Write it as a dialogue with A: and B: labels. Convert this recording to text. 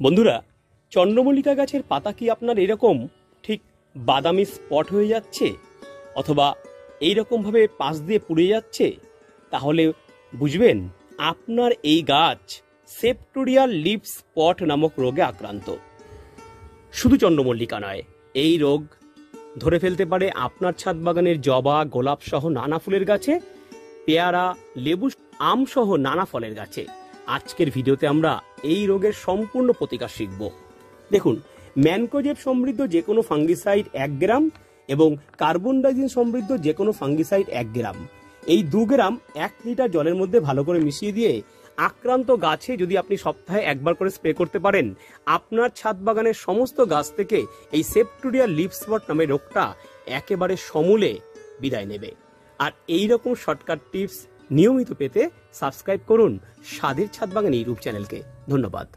A: বন্ধুরা, চন্দ্রমল্লিকা গাছের পাতা কি আপনার এরকম ঠিক বাদামি স্পট হয়ে যাচ্ছে অথবা এইরকমভাবে পাশ দিয়ে পুড়ে যাচ্ছে? তাহলে বুঝবেন আপনার এই গাছ সেপ্টোরিয়াল লিফ স্পট নামক রোগে আক্রান্ত। শুধু চন্দ্রমল্লিকা নয়, এই রোগ ধরে ফেলতে পারে আপনার ছাদ বাগানের জবা, গোলাপ সহ নানা ফুলের গাছে, পেয়ারা, লেবু, আম সহ নানা ফলের গাছে। আজকের ভিডিওতে আমরা এই রোগের সম্পূর্ণ প্রতিকার শিখব। দেখুন, ম্যানকোজেব সমৃদ্ধ যে কোনো ফাঙ্গিসাইড 1 গ্রাম এবং কার্বনডাইজিন সমৃদ্ধ যে কোনো ফাঙ্গিসাইড 1 গ্রাম, এই 2 গ্রাম 1 লিটার জলের মধ্যে ভালো করে মিশিয়ে দিয়ে আক্রান্ত গাছে যদি আপনি সপ্তাহে একবার করে স্প্রে করতে পারেন, আপনার ছাদ বাগানের সমস্ত গাছ থেকে এই সেপ্টোরিয়াল লিফ স্পট নামের রোগটা একেবারে সমূলে বিদায় নেবে। আর এই রকম শর্টকাট টিপস নিয়মিত পেতে সাবস্ক্রাইব করুন স্বাদের ছাদ বাগান ইউটিউব চ্যানেলকে। ধন্যবাদ।